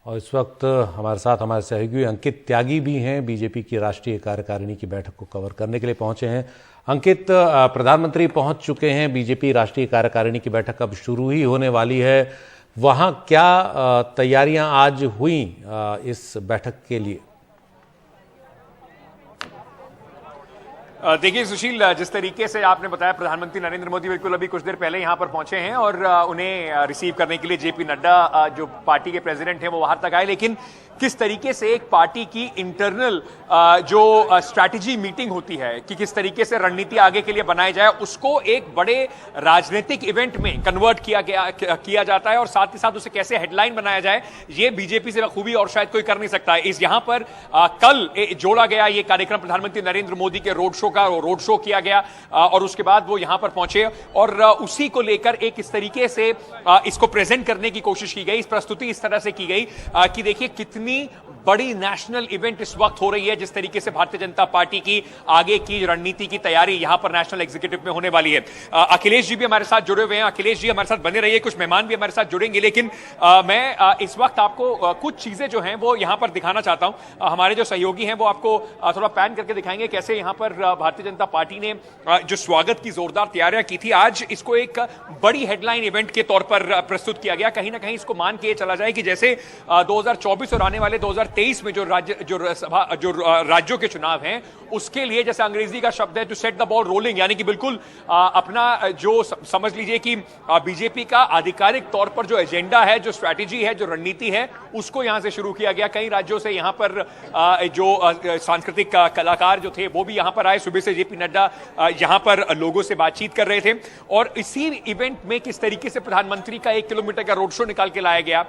और इस वक्त हमारे साथ हमारे सहयोगी अंकित त्यागी भी हैं, बीजेपी की राष्ट्रीय कार्यकारिणी की बैठक को कवर करने के लिए पहुंचे हैं। अंकित, प्रधानमंत्री पहुंच चुके हैं, बीजेपी राष्ट्रीय कार्यकारिणी की बैठक अब शुरू ही होने वाली है। वहां क्या तैयारियां आज हुई इस बैठक के लिए? देखिए सुशील, जिस तरीके से आपने बताया, प्रधानमंत्री नरेंद्र मोदी बिल्कुल अभी कुछ देर पहले यहां पर पहुंचे हैं और उन्हें रिसीव करने के लिए जेपी नड्डा जो पार्टी के प्रेसिडेंट हैं वो बाहर तक आए। लेकिन किस तरीके से एक पार्टी की इंटरनल जो स्ट्रैटेजी मीटिंग होती है कि किस तरीके से रणनीति आगे के लिए बनाई जाए, उसको एक बड़े राजनीतिक इवेंट में कन्वर्ट किया जाता है और साथ ही साथ उसे कैसे हेडलाइन बनाया जाए, ये बीजेपी से बखूबी और शायद कोई कर नहीं सकता है। इस यहां पर कल जोड़ा गया ये कार्यक्रम, प्रधानमंत्री नरेंद्र मोदी के रोड शो किया गया और उसके बाद वो यहां पर पहुंचे और उसी को लेकर एक इस तरीके से इसको प्रेजेंट करने की कोशिश की गई। इस प्रस्तुति इस तरह से की गई कि देखिए कितनी बड़ी नेशनल इवेंट इस वक्त हो रही है, जिस तरीके से भारतीय जनता पार्टी की आगे की रणनीति की तैयारी यहां पर नेशनल एग्जीक्यूटिव में होने वाली है। अखिलेश जी भी हमारे साथ जुड़े हुए हैं। अखिलेश जी हमारे साथ बने रहिए, कुछ मेहमान भी हमारे साथ जुड़ेंगे। लेकिन मैं इस वक्त आपको कुछ चीजें जो हैं वो यहां पर दिखाना चाहता हूं। हमारे जो सहयोगी हैं वो आपको थोड़ा पैन करके दिखाएंगे कैसे यहां पर भारतीय जनता पार्टी ने जो स्वागत की जोरदार तैयारियां की थी, आज इसको एक बड़ी हेडलाइन इवेंट के तौर पर प्रस्तुत किया गया। कहीं ना कहीं इसको मान के चला जाए कि जैसे 2024 और आने वाले 2023 में जो राज्यों के चुनाव हैं, उसके लिए जैसे अंग्रेजी का शब्द है to set the ball rolling, यानी कि बिल्कुल अपना जो समझ लीजिए कि बीजेपी का आधिकारिक तौर पर जो एजेंडा है, जो स्ट्रैटेजी है, जो रणनीति है, उसको यहां से शुरू किया गया। कई राज्यों से यहां पर जो सांस्कृतिक कलाकार जो थे वो भी यहां पर आए। सुबह से जेपी नड्डा यहां पर लोगों से बातचीत कर रहे थे और इसी इवेंट में किस तरीके से प्रधानमंत्री का 1 किलोमीटर का रोड शो निकाल के लाया गया,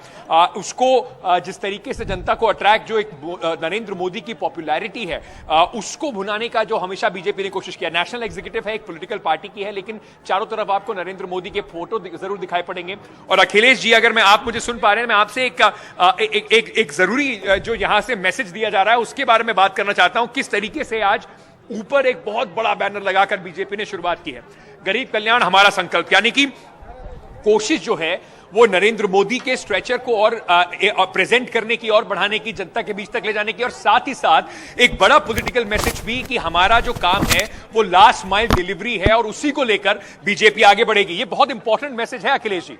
उसको जिस तरीके से जनता को अट्रैक्ट, जो एक नरेंद्र मोदी की पॉपुलैरिटी है उसको भुनाने का जो हमेशा बीजेपी ने कोशिश किया। नेशनल एग्जीक्यूटिव है, एक पॉलिटिकल पार्टी की है, लेकिन चारों तरफ आपको नरेंद्र मोदी के फोटो जरूर दिखाई पड़ेंगे। और अखिलेश जी, अगर आप मुझे सुन पा रहे हैं, मैं आपसे एक जरूरी जो यहां से मैसेज दिया जा रहा है उसके बारे में बात करना चाहता हूं। किस तरीके से आज ऊपर एक बहुत बड़ा बैनर लगाकर बीजेपी ने शुरुआत की है, गरीब कल्याण हमारा संकल्प, यानी कि कोशिश जो है वो नरेंद्र मोदी के स्ट्रेचर को और प्रेजेंट करने की और बढ़ाने की, जनता के बीच तक ले जाने की, और साथ ही साथ एक बड़ा पॉलिटिकल मैसेज भी कि हमारा जो काम है वो लास्ट माइल डिलीवरी है और उसी को लेकर बीजेपी आगे बढ़ेगी। ये बहुत इंपॉर्टेंट मैसेज है अखिलेश जी।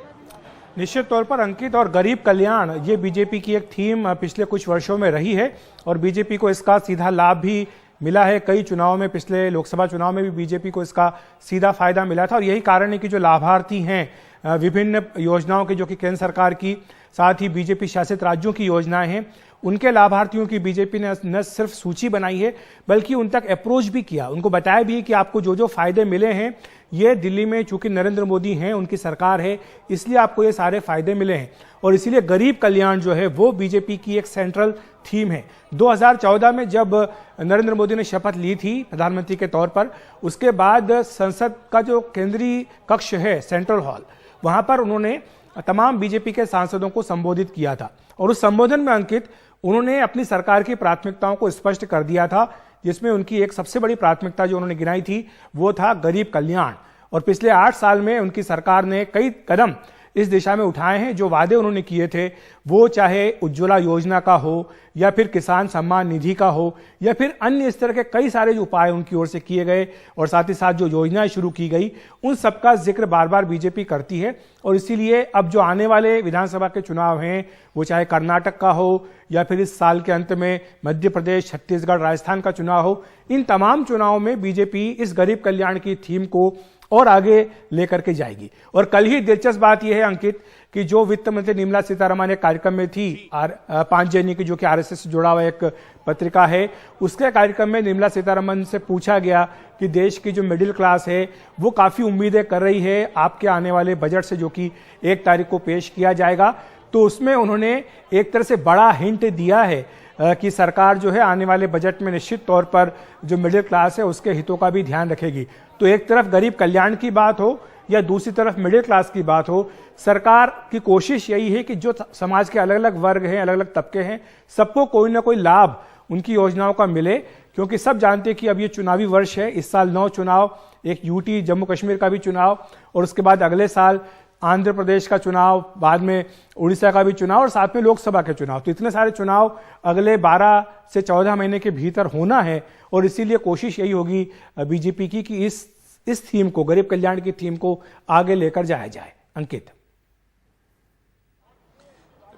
निश्चित तौर पर अंकित, और गरीब कल्याण ये बीजेपी की एक थीम पिछले कुछ वर्षों में रही है और बीजेपी को इसका सीधा लाभ भी मिला है। कई चुनाव में, पिछले लोकसभा चुनाव में भी बीजेपी को इसका सीधा फायदा मिला था और यही कारण है कि जो लाभार्थी हैं विभिन्न योजनाओं के, जो कि केंद्र सरकार की साथ ही बीजेपी शासित राज्यों की योजनाएं हैं, उनके लाभार्थियों की बीजेपी ने न सिर्फ सूची बनाई है बल्कि उन तक अप्रोच भी किया, उनको बताया भी कि आपको जो जो फायदे मिले हैं, ये दिल्ली में चूंकि नरेंद्र मोदी हैं, उनकी सरकार है, इसलिए आपको ये सारे फायदे मिले हैं और इसीलिए गरीब कल्याण जो है वो बीजेपी की एक सेंट्रल थीम है। 2014 में जब नरेंद्र मोदी ने शपथ ली थी प्रधानमंत्री के तौर पर, उसके बाद संसद का जो केंद्रीय कक्ष है, सेंट्रल हॉल, वहां पर उन्होंने तमाम बीजेपी के सांसदों को संबोधित किया था और उस संबोधन में अंकित उन्होंने अपनी सरकार की प्राथमिकताओं को स्पष्ट कर दिया था, जिसमें उनकी एक सबसे बड़ी प्राथमिकता जो उन्होंने गिनाई थी वो था गरीब कल्याण। और पिछले 8 साल में उनकी सरकार ने कई कदम इस दिशा में उठाए हैं। जो वादे उन्होंने किए थे, वो चाहे उज्ज्वला योजना का हो या फिर किसान सम्मान निधि का हो या फिर अन्य इस तरह के कई सारे जो उपाय उनकी ओर से किए गए और साथ ही साथ जो योजनाएं शुरू की गई, उन सबका जिक्र बार बार बीजेपी करती है। और इसीलिए अब जो आने वाले विधानसभा के चुनाव हैं, वो चाहे कर्नाटक का हो या फिर इस साल के अंत में मध्य प्रदेश, छत्तीसगढ़, राजस्थान का चुनाव हो, इन तमाम चुनावों में बीजेपी इस गरीब कल्याण की थीम को और आगे लेकर के जाएगी। और कल ही दिलचस्प बात यह है अंकित कि जो वित्त मंत्री निर्मला सीतारमण एक कार्यक्रम में थी 5 जनवरी की, जो कि आरएसएस से जुड़ा हुआ एक पत्रिका है, उसके कार्यक्रम में निर्मला सीतारमण से पूछा गया कि देश की जो मिडिल क्लास है वो काफी उम्मीदें कर रही है आपके आने वाले बजट से, जो कि 1 तारीख को पेश किया जाएगा। तो उसमें उन्होंने एक तरह से बड़ा हिंट दिया है कि सरकार जो है आने वाले बजट में निश्चित तौर पर जो मिडिल क्लास है उसके हितों का भी ध्यान रखेगी। तो एक तरफ गरीब कल्याण की बात हो या दूसरी तरफ मिडिल क्लास की बात हो, सरकार की कोशिश यही है कि जो समाज के अलग अलग वर्ग हैं, अलग अलग तबके हैं, सबको कोई ना कोई लाभ उनकी योजनाओं का मिले, क्योंकि सब जानते हैं कि अब ये चुनावी वर्ष है। इस साल 9 चुनाव, एक यूटी जम्मू कश्मीर का भी चुनाव और उसके बाद अगले साल आंध्र प्रदेश का चुनाव, बाद में उड़ीसा का भी चुनाव और साथ में लोकसभा के चुनाव। तो इतने सारे चुनाव अगले 12 से 14 महीने के भीतर होना है और इसीलिए कोशिश यही होगी बीजेपी की कि इस थीम को, गरीब कल्याण की थीम को आगे लेकर जाया जाए। अंकित,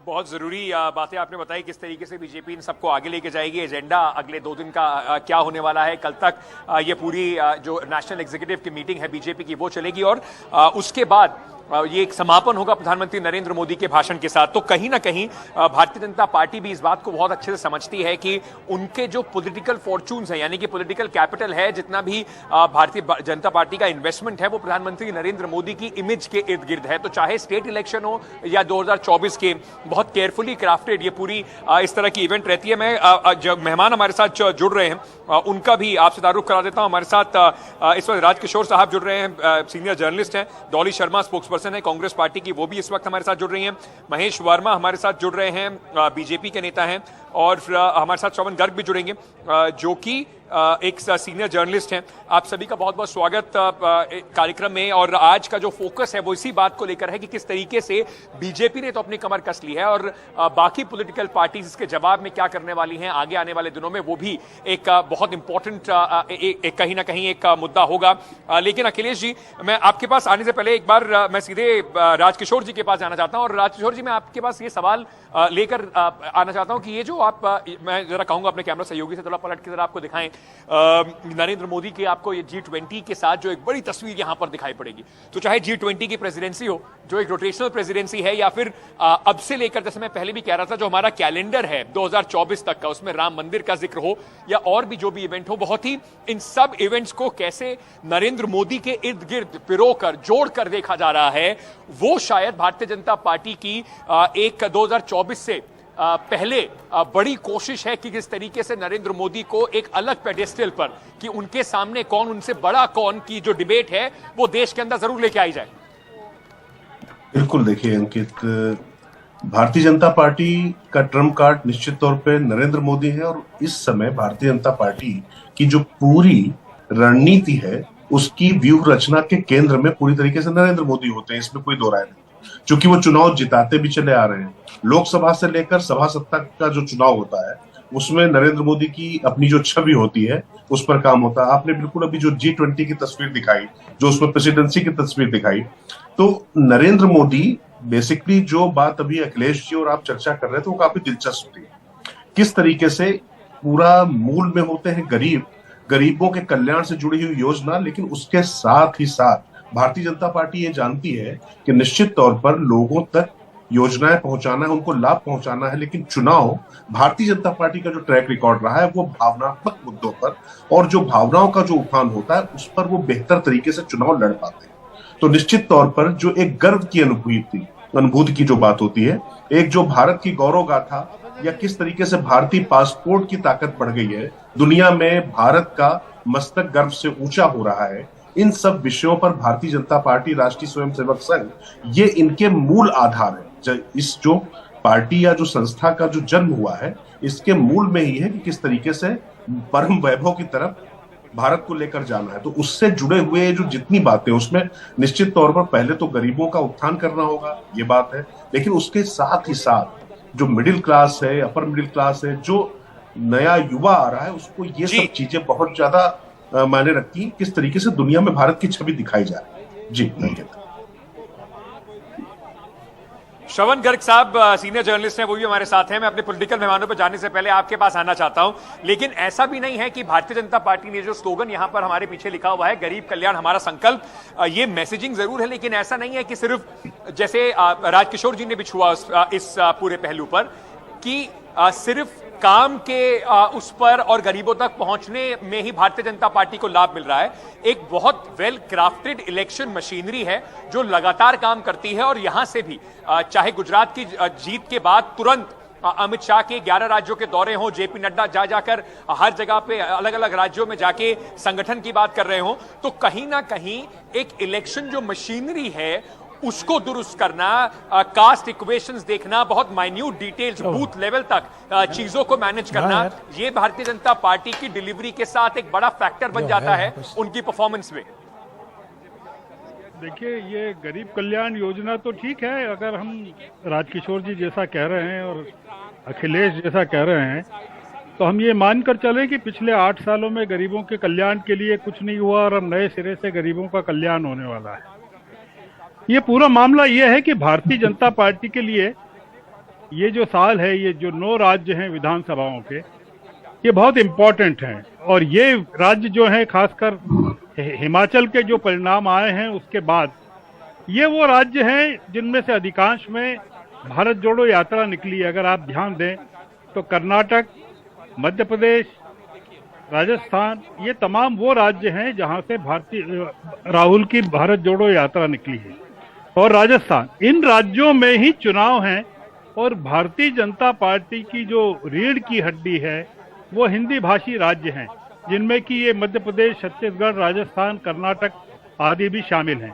बहुत जरूरी बातें आपने बताई, किस तरीके से बीजेपी इन सबको आगे लेके जाएगी। एजेंडा अगले 2 दिन का क्या होने वाला है, कल तक ये पूरी जो नेशनल एग्जीक्यूटिव की मीटिंग है बीजेपी की वो चलेगी और उसके बाद ये एक समापन होगा प्रधानमंत्री नरेंद्र मोदी के भाषण के साथ। तो कहीं ना कहीं भारतीय जनता पार्टी भी इस बात को बहुत अच्छे से समझती है कि उनके जो पॉलिटिकल फॉर्चून्स हैं, यानी कि पॉलिटिकल कैपिटल है, जितना भी भारतीय जनता पार्टी का इन्वेस्टमेंट है वो प्रधानमंत्री नरेंद्र मोदी की इमेज के इर्द गिर्द है। तो चाहे स्टेट इलेक्शन हो या 2024 के, बहुत केयरफुली क्राफ्टेड ये पूरी इस तरह की इवेंट रहती है। मैं जो मेहमान हमारे साथ जुड़ रहे हैं उनका भी आपसे तारुफ करा देता हूं। हमारे साथ इस वक्त राजकिशोर साहब जुड़ रहे हैं, सीनियर जर्नलिस्ट हैं। डॉली शर्मा स्पोक्स है कांग्रेस पार्टी की, वो भी इस वक्त हमारे साथ जुड़ रही हैं। महेश वर्मा हमारे साथ जुड़ रहे हैं, बीजेपी के नेता हैं। और हमारे साथ श्रवण गर्ग भी जुड़ेंगे जो कि एक सीनियर जर्नलिस्ट हैं। आप सभी का बहुत बहुत स्वागत कार्यक्रम में। और आज का जो फोकस है वो इसी बात को लेकर है कि किस तरीके से बीजेपी ने तो अपनी कमर कस ली है और बाकी पॉलिटिकल पार्टीज इसके जवाब में क्या करने वाली हैं आगे आने वाले दिनों में, वो भी एक बहुत इंपॉर्टेंट कहीं ना कहीं एक मुद्दा होगा। लेकिन अखिलेश जी, मैं आपके पास आने से पहले एक बार मैं सीधे राजकिशोर जी के पास जाना चाहता हूं। और राजकिशोर जी, मैं आपके पास ये सवाल लेकर आना चाहता हूं कि ये जो आप, मैं जरा कहूंगा अपने कैमरा सहयोगी से थोड़ा पलट के जरा आपको दिखाएं, नरेंद्र मोदी के आपको ये G20 के साथ जो एक बड़ी तस्वीर यहां पर दिखाई पड़ेगी। तो चाहे G20 की प्रेसिडेंसी हो जो एक रोटेशनल प्रेसिडेंसी है, या फिर अब से लेकर, जैसे मैं पहले भी कह रहा था, जो हमारा कैलेंडर है 2024 तक का, उसमें राम मंदिर का जिक्र हो या और भी जो भी इवेंट हो, बहुत ही इन सब इवेंट्स को कैसे नरेंद्र मोदी के इर्द गिर्द पिरोकर जोड़कर देखा जा रहा है, वो शायद भारतीय जनता पार्टी की एक 2024 से पहले बड़ी कोशिश है कि किस तरीके से नरेंद्र मोदी को एक अलग पेडेस्टल पर, कि उनके सामने कौन उनसे बड़ा कौन की जो डिबेट है वो देश के अंदर जरूर लेके आई जाए। बिल्कुल, देखिए अंकित, भारतीय जनता पार्टी का ट्रम्प कार्ड निश्चित तौर पे नरेंद्र मोदी है और इस समय भारतीय जनता पार्टी की जो पूरी रणनीति है उसकी व्यूह रचना के केंद्र में पूरी तरीके से नरेंद्र मोदी होते हैं, इसमें कोई दो राय नहीं। क्योंकि वो चुनाव जिताते भी चले आ रहे हैं, लोकसभा से लेकर सभा सत्ता का जो चुनाव होता है उसमें नरेंद्र मोदी की अपनी जो छवि होती है उस पर काम होता है। आपने बिल्कुल अभी जो G20 की तस्वीर दिखाई, जो उसमें प्रेसिडेंसी की तस्वीर दिखाई, तो नरेंद्र मोदी बेसिकली जो बात अभी अखिलेश जी और आप चर्चा कर रहे थे वो काफी दिलचस्प थी। किस तरीके से पूरा मूल में होते हैं गरीबों के कल्याण से जुड़ी हुई योजना, लेकिन उसके साथ ही साथ भारतीय जनता पार्टी ये जानती है कि निश्चित तौर पर लोगों तक योजनाएं पहुंचाना है, उनको लाभ पहुंचाना है। लेकिन चुनाव, भारतीय जनता पार्टी का जो ट्रैक रिकॉर्ड रहा है वो भावनात्मक मुद्दों पर, और जो भावनाओं का जो उफान होता है उस पर वो बेहतर तरीके से चुनाव लड़ पाते हैं। तो निश्चित तौर पर जो एक गर्व की अनुभूति की जो बात होती है, एक जो भारत की गौरव गाथा, या किस तरीके से भारतीय पासपोर्ट की ताकत बढ़ गई है, दुनिया में भारत का मस्तक गर्व से ऊंचा हो रहा है, इन सब विषयों पर भारतीय जनता पार्टी, राष्ट्रीय स्वयंसेवक संघ, ये इनके मूल आधार है। इस जो पार्टी या जो संस्था का जो जन्म हुआ है, इसके मूल में ही है कि किस तरीके से परम वैभव की तरफ भारत को लेकर जाना है। तो उससे जुड़े हुए जो जितनी बातें, उसमें निश्चित तौर पर पहले तो गरीबों का उत्थान करना होगा, ये बात है। लेकिन उसके साथ ही साथ जो मिडिल क्लास है, अपर मिडिल क्लास है, जो नया युवा आ रहा है, उसको ये सब चीजें बहुत ज्यादा मायने रखती हैं, किस तरीके से दुनिया में भारत की छवि दिखाई जा रही है। जी धन्यवाद। श्रवण गर्ग साहब सीनियर जर्नलिस्ट हैं, वो भी हमारे साथ हैं। मैं अपने पॉलिटिकल मेहमानों पर जाने से पहले आपके पास आना चाहता हूं, लेकिन ऐसा भी नहीं है कि भारतीय जनता पार्टी ने जो स्लोगन यहां पर हमारे पीछे लिखा हुआ है, गरीब कल्याण हमारा संकल्प, ये मैसेजिंग जरूर है, लेकिन ऐसा नहीं है कि सिर्फ जैसे राजकिशोर जी ने भी छुआ इस पूरे पहलू पर, कि सिर्फ काम के उस पर और गरीबों तक पहुंचने में ही भारतीय जनता पार्टी को लाभ मिल रहा है। एक बहुत वेल क्राफ्टेड इलेक्शन मशीनरी है जो लगातार काम करती है, और यहां से भी चाहे गुजरात की जीत के बाद तुरंत अमित शाह के 11 राज्यों के दौरे हों, जेपी नड्डा जाकर हर जगह पे अलग अलग राज्यों में जाके संगठन की बात कर रहे हों, तो कहीं ना कहीं एक इलेक्शन जो मशीनरी है उसको दुरुस्त करना, कास्ट इक्वेशंस देखना, बहुत माइन्यूट डिटेल्स, बूथ लेवल तक चीजों को मैनेज करना, ये भारतीय जनता पार्टी की डिलीवरी के साथ एक बड़ा फैक्टर बन जाता है उनकी परफॉर्मेंस में। देखिए, ये गरीब कल्याण योजना तो ठीक है, अगर हम राजकिशोर जी जैसा कह रहे हैं और अखिलेश जैसा कह रहे हैं तो हम ये मानकर चलें कि पिछले 8 सालों में गरीबों के कल्याण के लिए कुछ नहीं हुआ और अब नए सिरे से गरीबों का कल्याण होने वाला है। ये पूरा मामला ये है कि भारतीय जनता पार्टी के लिए ये जो साल है, ये जो 9 राज्य हैं विधानसभाओं के, ये बहुत इम्पोर्टेंट हैं। और ये राज्य जो है, खासकर हिमाचल के जो परिणाम आए हैं उसके बाद, ये वो राज्य हैं जिनमें से अधिकांश में भारत जोड़ो यात्रा निकली है। अगर आप ध्यान दें तो कर्नाटक, मध्य प्रदेश, राजस्थान, ये तमाम वो राज्य हैं जहां से राहुल की भारत जोड़ो यात्रा निकली है। और राजस्थान, इन राज्यों में ही चुनाव हैं और भारतीय जनता पार्टी की जो रीढ़ की हड्डी है वो हिंदी भाषी राज्य हैं, जिनमें कि ये मध्य प्रदेश, छत्तीसगढ़, राजस्थान, कर्नाटक आदि भी शामिल हैं।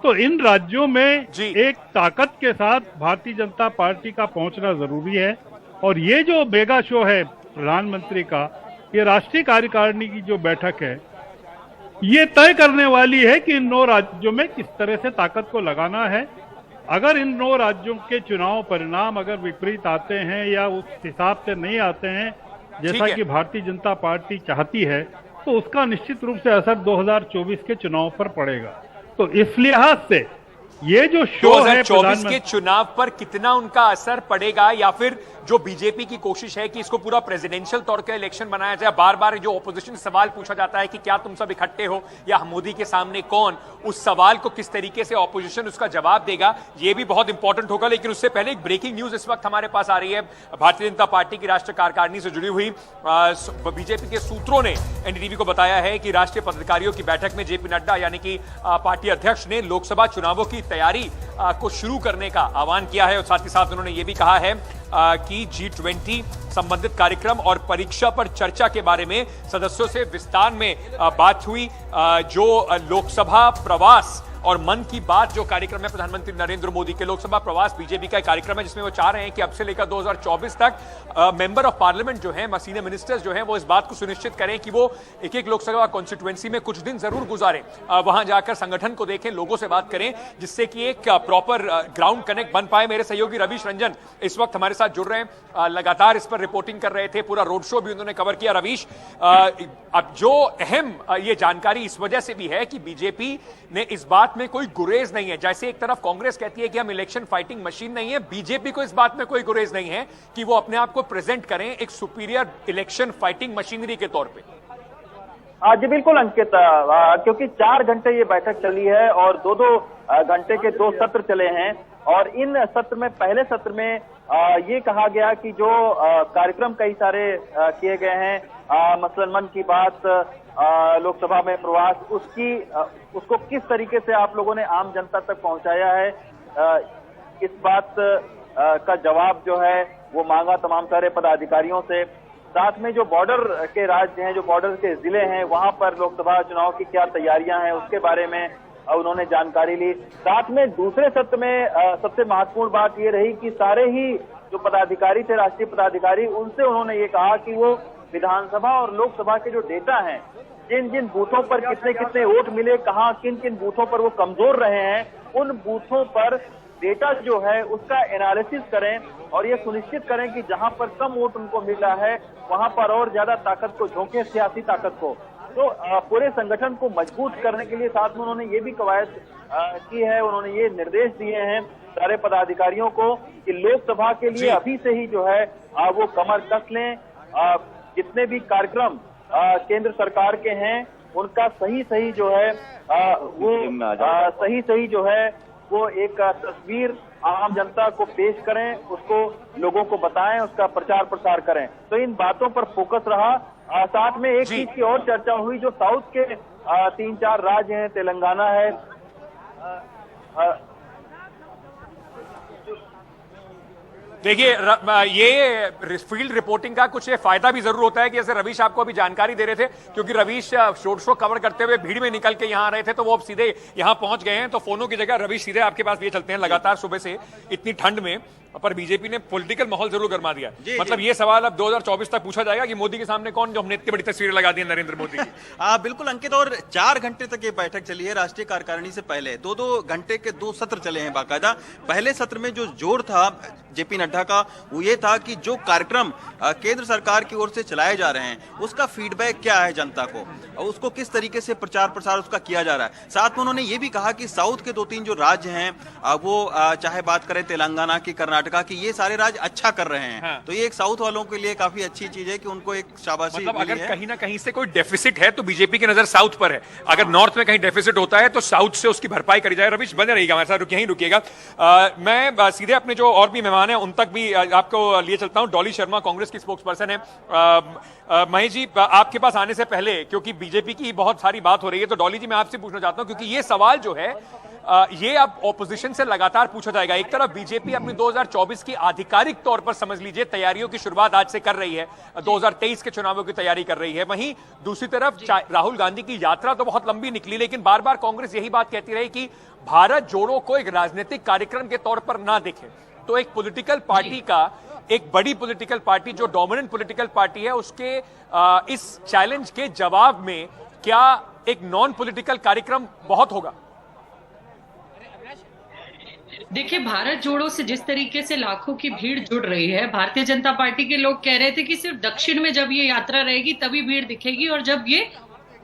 तो इन राज्यों में एक ताकत के साथ भारतीय जनता पार्टी का पहुंचना जरूरी है। और ये जो मेगा शो है प्रधानमंत्री का, ये राष्ट्रीय कार्यकारिणी की जो बैठक है, ये तय करने वाली है कि इन 9 राज्यों में किस तरह से ताकत को लगाना है। अगर इन 9 राज्यों के चुनाव परिणाम अगर विपरीत आते हैं या उस हिसाब से नहीं आते हैं जैसा कि भारतीय जनता पार्टी चाहती है, तो उसका निश्चित रूप से असर 2024 के चुनाव पर पड़ेगा। तो इस लिहाज से ये जो शो है 2024 के चुनाव पर कितना उनका असर पड़ेगा, या फिर जो बीजेपी की कोशिश है कि इसको पूरा प्रेसिडेंशियल तौर का इलेक्शन बनाया जाए, बार बार जो ऑपोजिशन सवाल पूछा जाता है कि क्या तुम सब इकट्ठे हो या मोदी के सामने कौन, उस सवाल को किस तरीके से ऑपोजिशन उसका जवाब देगा, ये भी बहुत इंपॉर्टेंट होगा। लेकिन उससे पहले एक ब्रेकिंग न्यूज इस वक्त हमारे पास आ रही है। भारतीय जनता पार्टी की राष्ट्रीय कार्यकारिणी से जुड़ी हुई बीजेपी के सूत्रों ने एनडीटीवी को बताया है कि राष्ट्रीय पदाधिकारियों की बैठक में जेपी नड्डा यानी कि पार्टी अध्यक्ष ने लोकसभा चुनावों की तैयारी को शुरू करने का आह्वान किया है। और साथ ही साथ उन्होंने ये भी कहा है कि G20 संबंधित कार्यक्रम और परीक्षा पर चर्चा के बारे में सदस्यों से विस्तार में बात हुई। जो लोकसभा प्रवास और मन की बात जो कार्यक्रम है प्रधानमंत्री नरेंद्र मोदी के, लोकसभा प्रवास बीजेपी का एक कार्यक्रम है जिसमें वो चाह रहे हैं कि अब से लेकर 2024 तक मेंबर ऑफ पार्लियामेंट जो है, सीनियर मिनिस्टर्स जो हैं, वो इस बात को सुनिश्चित करें कि वो एक एक लोकसभा कॉन्स्टिट्यूएंसी में कुछ दिन जरूर गुजारें, वहां जाकर संगठन को देखें, लोगों से बात करें, जिससे कि एक प्रॉपर ग्राउंड कनेक्ट बन पाए। मेरे सहयोगी रवीश रंजन इस वक्त हमारे साथ जुड़ रहे हैं, लगातार इस पर रिपोर्टिंग कर रहे थे, पूरा रोड शो भी उन्होंने कवर किया। रवीश, अब जो अहम ये जानकारी इस वजह से भी है कि बीजेपी ने इस बात में कोई गुरेज नहीं है। जैसे एक तरफ कांग्रेस कहती है कि हम इलेक्शन फाइटिंग मशीन नहीं है, बीजेपी को इस बात में कोई गुरेज नहीं है कि वो अपने आप को प्रेजेंट करें एक सुपीरियर इलेक्शन फाइटिंग मशीनरी के तौर पे। जी बिल्कुल अंकित, क्योंकि 4 घंटे ये बैठक चली है और 2-2 घंटे के 2 सत्र चले हैं। और इन सत्र में, पहले सत्र में ये कहा गया कि जो कार्यक्रम कई सारे किए गए हैं, मसलन मन की बात, लोकसभा में प्रवास, उसको किस तरीके से आप लोगों ने आम जनता तक पहुंचाया है, इस बात का जवाब जो है वो मांगा तमाम सारे पदाधिकारियों से। साथ में जो बॉर्डर के राज्य हैं, जो बॉर्डर के जिले हैं, वहां पर लोकसभा चुनाव की क्या तैयारियां हैं उसके बारे में उन्होंने जानकारी ली। साथ में दूसरे सत्र में सबसे महत्वपूर्ण बात ये रही कि सारे ही जो पदाधिकारी थे, राष्ट्रीय पदाधिकारी, उनसे उन्होंने ये कहा कि वो विधानसभा और लोकसभा के जो डेटा हैं, जिन जिन बूथों पर कितने कितने वोट मिले, कहाँ किन किन बूथों पर वो कमजोर रहे हैं, उन बूथों पर डेटा जो है उसका एनालिसिस करें और ये सुनिश्चित करें कि जहां पर कम वोट उनको मिला है वहां पर और ज्यादा ताकत को झोंके, सियासी ताकत को। तो पूरे संगठन को मजबूत करने के लिए साथ में उन्होंने ये भी कवायद की है, उन्होंने ये निर्देश दिए हैं सारे पदाधिकारियों को कि लोकसभा के लिए अभी से ही जो है वो कमर कस लें। जितने भी कार्यक्रम केंद्र सरकार के हैं उनका सही जो है वो सही जो है वो एक तस्वीर आम जनता को पेश करें, उसको लोगों को बताएं, उसका प्रचार प्रसार करें। तो इन बातों पर फोकस रहा। साथ में एक चीज की और चर्चा हुई, जो साउथ के 3-4 राज्य हैं, तेलंगाना है, देखिए ये फील्ड रिपोर्टिंग का कुछ फायदा भी जरूर होता है कि जैसे रवीश आपको अभी जानकारी दे रहे थे, क्योंकि रवीश रोड शो कवर करते हुए भीड़ में निकल के यहाँ आ रहे थे, तो वो अब सीधे यहाँ पहुंच गए हैं। तो फोनों की जगह रवीश सीधे आपके पास ये चलते हैं। लगातार सुबह से इतनी ठंड में पर बीजेपी ने पॉलिटिकल माहौल जरूर गर्मा दिया। मतलब ये सवाल अब 2024 तक पूछा जाएगा कि मोदी के सामने कौन, जो हमने इतनी बड़ी तस्वीरें लगा दी नरेंद्र मोदी की। बिल्कुल अंकित, और 4 घंटे तक ये बैठक चली है राष्ट्रीय कार्यकारिणी से पहले। 2-2 घंटे के 2 सत्र चले हैं बाकायदा। पहले सत्र में जो जोर था जेपी नड्डा का वो ये था कि जो कार्यक्रम केंद्र सरकार की ओर से चलाए जा रहे हैं उसका फीडबैक क्या है जनता को, उसको किस तरीके से प्रचार प्रसार उसका किया जा रहा है। साथ में उन्होंने ये भी कहा कि साउथ के 2-3 जो राज्य हैं वो चाहे बात करें तेलंगाना की, कर्नाटका की, ये सारे राज्य अच्छा कर रहे हैं। हाँ। तो ये एक साउथ वालों के लिए काफी अच्छी चीज है कि उनको एक शाबाशी मतलब मिली अगर है। कहीं ना कहीं से कोई डेफिसिट है तो बीजेपी की नजर साउथ पर है, अगर नॉर्थ में कहीं डेफिसिट होता है तो साउथ से उसकी भरपाई करी जाए। रविश बने रहिएगा हमारे साथ, यहीं रुकिएगा। मैं सीधे अपने जो और भी मेहमान हैं उन तक भी आपको लिए चलता हूं। डॉली शर्मा कांग्रेस की स्पोक्स पर्सन है। महेश जी, आपके पास आने से पहले क्योंकि बीजेपी की बहुत सारी बात हो रही है, तो डॉली जी मैं आपसे पूछना चाहता हूं क्योंकि ये सवाल जो है ये अब ऑपोजिशन से लगातार पूछा जाएगा। एक तरफ बीजेपी अपनी 2024 की आधिकारिक तौर पर समझ लीजिए तैयारियों की शुरुआत आज से कर रही है, 2023 के चुनावों की तैयारी कर रही है। वहीं दूसरी तरफ राहुल गांधी की यात्रा तो बहुत लंबी निकली, लेकिन बार बार कांग्रेस यही बात कहती रही कि भारत जोड़ो को एक राजनीतिक कार्यक्रम के तौर पर ना देखे। तो एक पॉलिटिकल पार्टी का, एक बड़ी पॉलिटिकल पार्टी जो डोमिनेंट पॉलिटिकल पार्टी है, उसके इस चैलेंज के जवाब में क्या एक नॉन पॉलिटिकल कार्यक्रम बहुत होगा? देखिए, भारत जोड़ो से जिस तरीके से लाखों की भीड़ जुड़ रही है, भारतीय जनता पार्टी के लोग कह रहे थे कि सिर्फ दक्षिण में जब ये यात्रा रहेगी तभी भीड़ दिखेगी और जब ये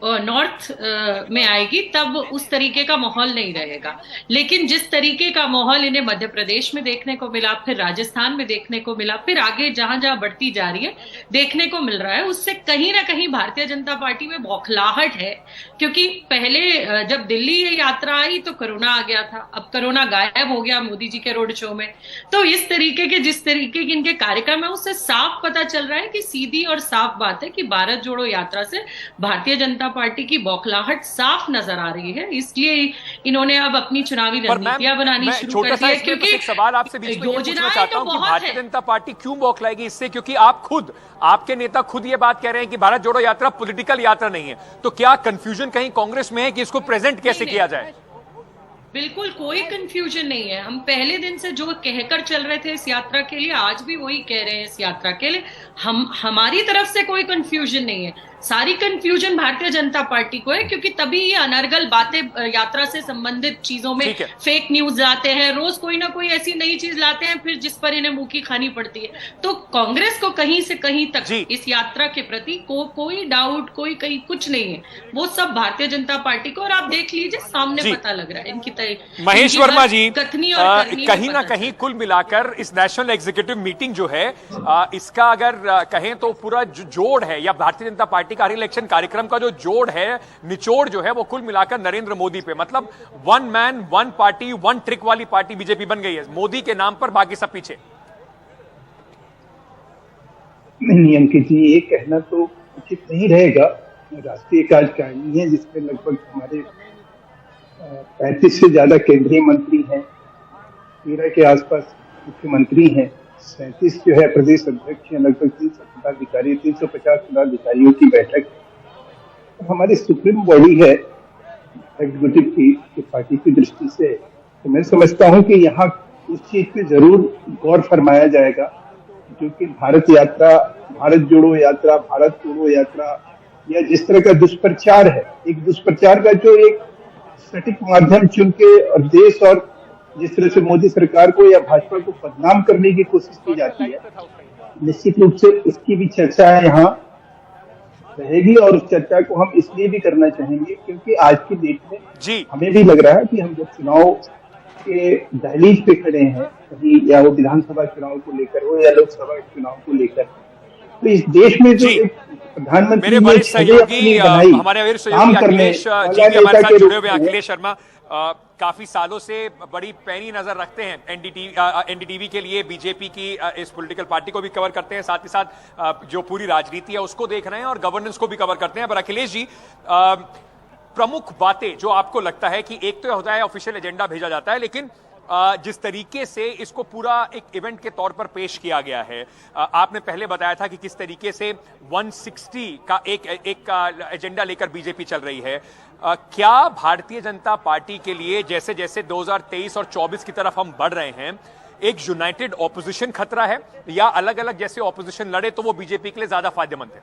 नॉर्थ में आएगी तब उस तरीके का माहौल नहीं रहेगा। लेकिन जिस तरीके का माहौल इन्हें मध्य प्रदेश में देखने को मिला, फिर राजस्थान में देखने को मिला, फिर आगे जहां जहां बढ़ती जा रही है देखने को मिल रहा है, उससे कहीं ना कहीं भारतीय जनता पार्टी में बौखलाहट है। क्योंकि पहले जब दिल्ली ये यात्रा आई तो कोरोना आ गया था, अब कोरोना गायब हो गया मोदी जी के रोड शो में। तो इस तरीके के जिस तरीके के इनके कार्यक्रम है उससे साफ पता चल रहा है कि सीधी और साफ बात है कि भारत जोड़ो यात्रा से भारतीय जनता पार्टी की बौखलाहट साफ नजर आ रही है। इसलिए इन्होंने अब अपनी चुनावी रणनीतियां बनानी शुरू कर दी है। क्योंकि एक सवाल आपसे बीच में पूछना चाहता हूं कि भारतीय जनता पार्टी क्यों बौखलाएगी इससे, क्योंकि आप खुद, आपके नेता खुद ये बात कह रहे हैं कि भारत जोड़ो यात्रा पॉलिटिकल यात्रा नहीं है, तो क्या कंफ्यूजन कहीं कांग्रेस में है कि इसको प्रेजेंट कैसे किया जाए? बिल्कुल कोई कंफ्यूजन नहीं है। हम पहले दिन से जो कहकर चल रहे थे इस यात्रा के लिए, आज भी वही कह रहे हैं इस यात्रा के लिए। हमारी तरफ से कोई कंफ्यूजन नहीं है, सारी कंफ्यूजन भारतीय जनता पार्टी को है, क्योंकि तभी ये अनर्गल बातें यात्रा से संबंधित चीजों में फेक न्यूज लाते हैं, रोज कोई ना कोई ऐसी नई चीज लाते हैं, फिर जिस पर इन्हें मुंह की खानी पड़ती है। तो कांग्रेस को कहीं से कहीं तक इस यात्रा के प्रति कोई डाउट, कोई कहीं कुछ नहीं है, वो सब भारतीय जनता पार्टी को, और आप देख लीजिए सामने पता लग रहा है इनकी महेश वर्मा जी, कहीं ना कहीं कुल मिलाकर इस नेशनल एग्जीक्यूटिव मीटिंग जो है, इसका अगर कहें तो पूरा जोड़ है, या भारतीय जनता पार्टी का हर इलेक्शन कार्यक्रम का जो जोड़ है, निचोड़ जो है, वो कुल मिलाकर नरेंद्र मोदी पे, मतलब one man one party one trick वाली पार्टी बीजेपी बन गई है, मोदी के नाम पर बाकी सब पीछे। नहीं अंकित जी, ये कहना तो उचित नहीं रहेगा। राष्ट्रीय कार्यकारिणी है जिसमें लगभग हमारे 35 से ज्यादा केंद्रीय मंत्री हैं, 13 के आसपास मुख्यमंत्री हैं, 37 जो है प्रदेश अध्यक्ष हैं, लगभग 300 पदाधिकारी, 350 पदाधिकारियों की बैठक हमारी सुप्रीम बॉडी है एग्जीक्यूटिव की पार्टी की दृष्टि से। तो मैं समझता हूं कि यहाँ इस चीज पे जरूर गौर फरमाया जाएगा, क्योंकि भारत यात्रा, भारत जोड़ो यात्रा, भारत तोड़ो यात्रा, या जिस तरह का दुष्प्रचार है, एक दुष्प्रचार का जो एक सटीक माध्यम चुन के और देश और जिस तरह से मोदी सरकार को या भाजपा को बदनाम करने की कोशिश की जाती है, निश्चित रूप से उसकी भी चर्चा है यहाँ रहेगी। और उस चर्चा को हम इसलिए भी करना चाहेंगे क्योंकि आज की डेट में हमें भी लग रहा है कि हम जब चुनाव के दहलीज पे खड़े हैं, कहीं या वो विधानसभा चुनाव को लेकर हो या लोकसभा चुनाव को लेकर, तो इस देश में जो एक प्रधानमंत्री मेरे वरिष्ठ सहयोगी, हमारे वरिष्ठ सहयोगी अखिलेश जी भी हमारे साथ जुड़े हुए हैं। अखिलेश शर्मा काफी सालों से बड़ी पैनी नजर रखते हैं एनडीटीवी के लिए, बीजेपी की इस पॉलिटिकल पार्टी को भी कवर करते हैं, साथ ही साथ जो पूरी राजनीति है उसको देख रहे हैं और गवर्नेंस को भी कवर करते हैं। पर अखिलेश जी, प्रमुख बातें जो आपको लगता है कि एक तो होता है ऑफिशियल एजेंडा भेजा जाता है, लेकिन जिस तरीके से इसको पूरा एक इवेंट के तौर पर पेश किया गया है, आपने पहले बताया था कि किस तरीके से 160 का एक एजेंडा लेकर बीजेपी चल रही है, क्या भारतीय जनता पार्टी के लिए जैसे जैसे 2023 और 24 की तरफ हम बढ़ रहे हैं, एक यूनाइटेड ऑपोजिशन खतरा है या अलग अलग जैसे ऑपोजिशन लड़े तो वो बीजेपी के लिए ज्यादा फायदेमंद है?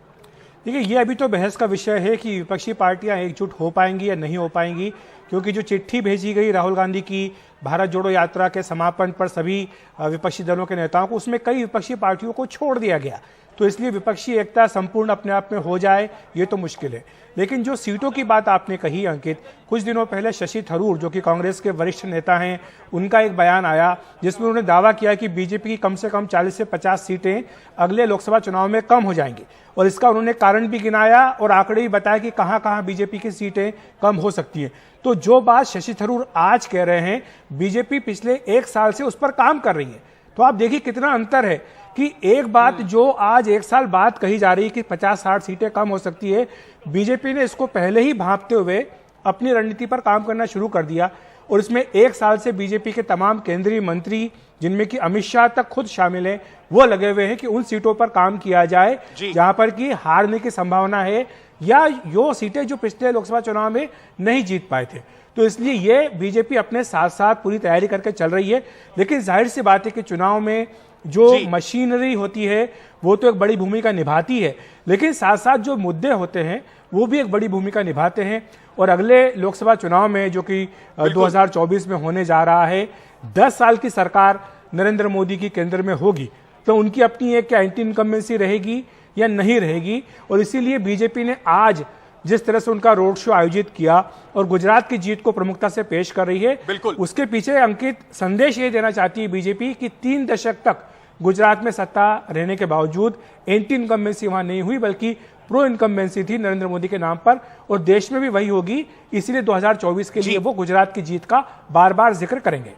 देखिए, ये अभी तो बहस का विषय है कि विपक्षी पार्टियां एकजुट हो पाएंगी या नहीं हो पाएंगी, क्योंकि जो चिट्ठी भेजी गई राहुल गांधी की भारत जोड़ो यात्रा के समापन पर सभी विपक्षी दलों के नेताओं को, उसमें कई विपक्षी पार्टियों को छोड़ दिया गया। तो इसलिए विपक्षी एकता संपूर्ण अपने आप में हो जाए ये तो मुश्किल है। लेकिन जो सीटों की बात आपने कही अंकित, कुछ दिनों पहले शशि थरूर जो कि कांग्रेस के वरिष्ठ नेता हैं, उनका एक बयान आया जिसमें उन्होंने दावा किया कि बीजेपी की कम से कम 40 से 50 सीटें अगले लोकसभा चुनाव में कम हो जाएंगी। और इसका उन्होंने कारण भी गिनाया और आंकड़े भी बताया कि कहां कहां बीजेपी की सीटें कम हो सकती हैं। तो जो बात शशि थरूर आज कह रहे हैं, बीजेपी पिछले 1 साल से उस पर काम कर रही है। तो आप देखिए कितना अंतर है कि एक बात जो आज 1 साल बाद कही जा रही है कि 50-60 सीटें कम हो सकती है, बीजेपी ने इसको पहले ही भांपते हुए अपनी रणनीति पर काम करना शुरू कर दिया। और इसमें 1 साल से बीजेपी के तमाम केंद्रीय मंत्री, जिनमें कि अमित शाह तक खुद शामिल हैं, वो लगे हुए हैं कि उन सीटों पर काम किया जाए जहां पर कि हारने की संभावना है या यो सीटें जो पिछले लोकसभा चुनाव में नहीं जीत पाए थे। तो इसलिए ये बीजेपी अपने साथ साथ पूरी तैयारी करके चल रही है। लेकिन जाहिर सी बात है कि चुनाव में जो मशीनरी होती है वो तो एक बड़ी भूमिका निभाती है, लेकिन साथ साथ जो मुद्दे होते हैं वो भी एक बड़ी भूमिका निभाते हैं। और अगले लोकसभा चुनाव में जो कि 2024 में होने जा रहा है, 10 साल की सरकार नरेंद्र मोदी की केंद्र में होगी, तो उनकी अपनी एक क्या एंटी इनकम्बेंसी रहेगी या नहीं रहेगी। और इसीलिए बीजेपी ने आज जिस तरह से उनका रोड शो आयोजित किया और गुजरात की जीत को प्रमुखता से पेश कर रही है, उसके पीछे अंकित संदेश ये देना चाहती है बीजेपी कि 3 दशक तक गुजरात में सत्ता रहने के बावजूद एंटी इनकम्बेंसी वहां नहीं हुई, बल्कि प्रो इनकम्बेंसी थी नरेंद्र मोदी के नाम पर, और देश में भी वही होगी। इसीलिए 2024 के लिए वो गुजरात की जीत का बार बार जिक्र करेंगे।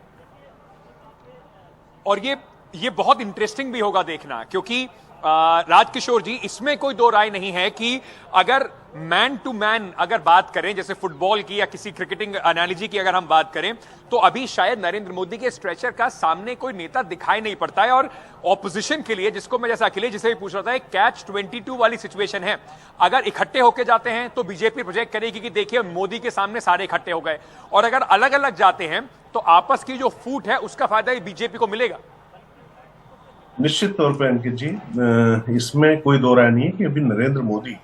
और ये बहुत इंटरेस्टिंग भी होगा देखना, क्योंकि राजकिशोर जी, इसमें कोई दो राय नहीं है कि अगर मैन टू मैन अगर बात करें, जैसे फुटबॉल की या किसी क्रिकेटिंग एनालॉजी की अगर हम बात करें, तो अभी शायद नरेंद्र मोदी के स्ट्रेचर का सामने कोई नेता दिखाई नहीं पड़ता है। और ऑपोजिशन के लिए, जिसको मैं जैसा अखिलेश जिसे भी पूछ रहा था, एक कैच 22 वाली सिचुएशन है। अगर इकट्ठे होकर जाते हैं तो बीजेपी प्रोजेक्ट करेगी कि देखिए मोदी के सामने सारे इकट्ठे हो गए, और अगर अलग अलग जाते हैं तो आपस की जो फूट है उसका फायदा बीजेपी को मिलेगा। निश्चित तौर पर अंकित जी, इसमें कोई दो राय नहीं है कि अभी नरेंद्र मोदी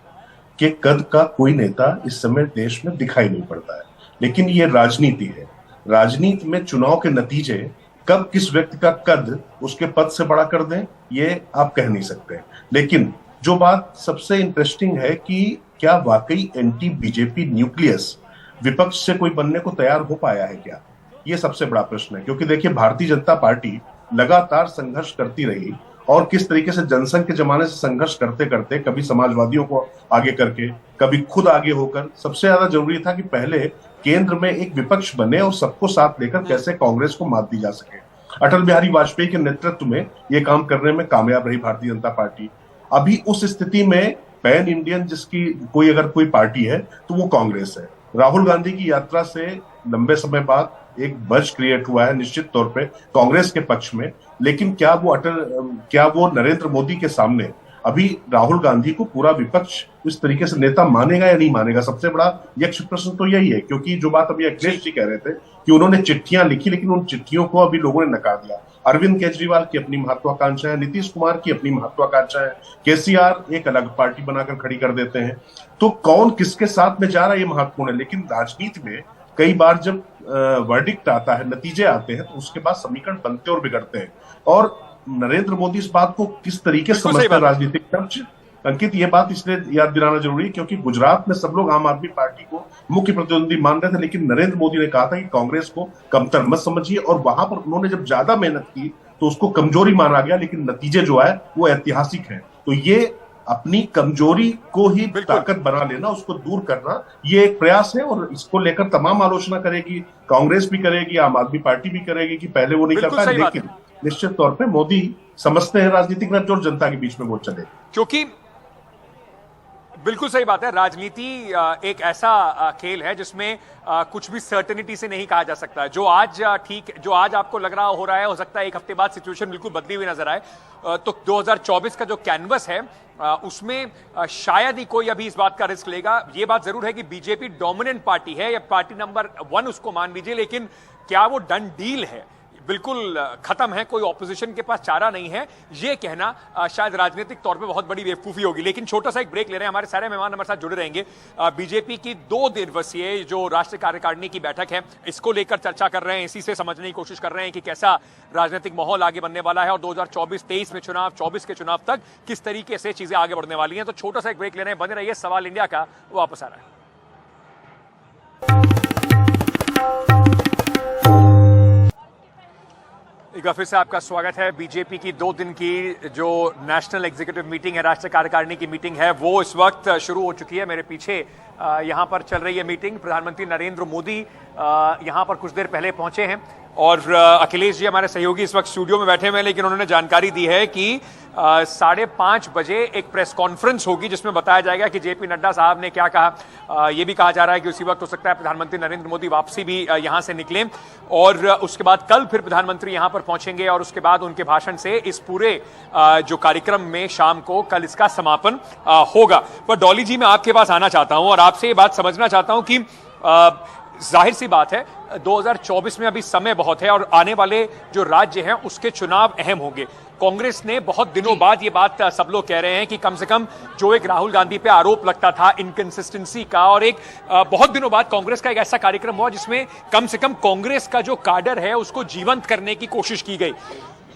के कद का कोई नेता इस समय देश में दिखाई नहीं पड़ता है। लेकिन ये राजनीति है। राजनीति में चुनाव के नतीजे कब किस व्यक्ति का कद उसके पद से बड़ा कर दें, ये आप कह नहीं सकते। लेकिन जो बात सबसे इंटरेस्टिंग है कि क्या वाकई एंटी बीजेपी न्यूक्लियस विपक्ष से कोई बनने को तैयार हो पाया है क्या? ये सबसे बड़ा प्रश्न है। क्योंकि देखिए, भारतीय जनता पार्टी लगातार संघर्ष करती रही, और किस तरीके से जनसंघ के जमाने से संघर्ष करते करते, कभी समाजवादियों को आगे करके, कभी खुद आगे होकर, सबसे ज्यादा जरूरी था कि पहले केंद्र में एक विपक्ष बने और सबको साथ लेकर कैसे कांग्रेस को मात दी जा सके। अटल बिहारी वाजपेयी के नेतृत्व में यह काम करने में कामयाब रही भारतीय जनता पार्टी। अभी उस स्थिति में पैन इंडियन जिसकी अगर कोई पार्टी है तो वो कांग्रेस है। राहुल गांधी की यात्रा से लंबे समय बाद एक बज क्रिएट हुआ है निश्चित तौर पे कांग्रेस के पक्ष में। लेकिन क्या वो नरेंद्र मोदी के सामने अभी राहुल गांधी को पूरा विपक्ष इस तरीके से नेता मानेगा या नहीं मानेगा? सबसे बड़ा यक्ष प्रश्न तो यही है। क्योंकि जो बात अभी अखिलेश जी कह रहे थे कि उन्होंने चिट्ठियां लिखी, लेकिन उन चिट्ठियों को अभी लोगों ने नकार दिया। अरविंद केजरीवाल की अपनी महत्वाकांक्षा है, नीतीश कुमार की अपनी महत्वाकांक्षा है, केसीआर एक अलग पार्टी बनाकर खड़ी कर देते हैं। तो कौन किसके साथ में जा रहा है ये महत्वपूर्ण है। लेकिन राजनीति में कई बार जब वर्डिक्ट आता है, नतीजे आते हैं, तो उसके बाद समीकरण बनते और बिगड़ते हैं। और नरेंद्र मोदी इस बात को किस तरीके से समझते हैं राजनीतिक तर्ज, अंकित, ये बात इसलिए याद दिलाना जरूरी है क्योंकि गुजरात में सब लोग आम आदमी पार्टी को मुख्य प्रतिद्वंदी मान रहे थे, लेकिन नरेंद्र मोदी ने कहा था कि कांग्रेस को कमतर मत समझिए, और वहां पर उन्होंने जब ज्यादा मेहनत की तो उसको कमजोरी माना गया। लेकिन नतीजे जो है वो ऐतिहासिक है। तो ये अपनी कमजोरी को ही ताकत बना लेना, उसको दूर करना, ये एक प्रयास है। और इसको लेकर तमाम आलोचना करेगी, कांग्रेस भी करेगी, आम आदमी पार्टी भी करेगी कि पहले वो नहीं करता है। लेकिन निश्चित तौर पे मोदी समझते हैं राजनीतिक नर्ज और जनता के बीच में वो चले, क्योंकि बिल्कुल सही बात है। राजनीति एक ऐसा खेल है जिसमें कुछ भी सर्टेनिटी से नहीं कहा जा सकता। जो आज जो आज आपको लग रहा हो रहा है, हो सकता है एक हफ्ते बाद सिचुएशन बिल्कुल बदली हुई नजर आए। तो 2024 का जो कैनवस है उसमें शायद ही कोई अभी इस बात का रिस्क लेगा। ये बात जरूर है कि बीजेपी डोमिनेंट पार्टी है या पार्टी नंबर 1 उसको मान लीजिए, लेकिन क्या वो डन डील है? बिल्कुल खत्म है, कोई ऑपोजिशन के पास चारा नहीं है, ये कहना शायद राजनीतिक तौर पे बहुत बड़ी बेवकूफी होगी। लेकिन छोटा सा एक ब्रेक ले रहे हैं, हमारे सारे मेहमान हमारे साथ जुड़े रहेंगे। बीजेपी की 2 दिवसीय जो राष्ट्रीय कार्यकारिणी की बैठक है, इसको लेकर चर्चा कर रहे हैं, इसी से समझने की कोशिश कर रहे हैं कि कैसा राजनीतिक माहौल आगे बनने वाला है और 2024-23 में चुनाव, 24 के चुनाव तक किस तरीके से चीजें आगे बढ़ने वाली हैं। तो छोटा सा एक ब्रेक ले रहे हैं, बने रहिए, सवाल इंडिया का वापस आ रहा है। एक बार फिर से आपका स्वागत है। बीजेपी की 2 दिन की जो नेशनल एग्जीक्यूटिव मीटिंग है, राष्ट्रीय कार्यकारिणी की मीटिंग है, वो इस वक्त शुरू हो चुकी है। मेरे पीछे यहां पर चल रही है मीटिंग। प्रधानमंत्री नरेंद्र मोदी यहां पर कुछ देर पहले पहुंचे हैं और अखिलेश जी हमारे सहयोगी इस वक्त स्टूडियो में बैठे हुए हैं, लेकिन उन्होंने जानकारी दी है कि 5:30 बजे एक प्रेस कॉन्फ्रेंस होगी जिसमें बताया जाएगा कि जेपी नड्डा साहब ने क्या कहा। यह भी कहा जा रहा है कि उसी वक्त हो सकता है प्रधानमंत्री नरेंद्र मोदी वापसी भी यहां से निकलें और उसके बाद कल फिर प्रधानमंत्री यहां पर पहुंचेंगे और उसके बाद उनके भाषण से इस पूरे जो कार्यक्रम में शाम को कल इसका समापन होगा। पर डॉली जी, मैं आपके पास आना चाहता हूं और आपसे ये बात समझना चाहता हूं कि जाहिर सी बात है 2024 में अभी समय बहुत है और आने वाले जो राज्य हैं उसके चुनाव अहम होंगे। कांग्रेस ने बहुत दिनों बाद ये बात सब लोग कह रहे हैं कि कम से कम जो एक राहुल गांधी पे आरोप लगता था इनकंसिस्टेंसी का, और एक बहुत दिनों बाद कांग्रेस का एक ऐसा कार्यक्रम हुआ जिसमें कम से कम कांग्रेस का जो काडर है उसको जीवंत करने की कोशिश की गई।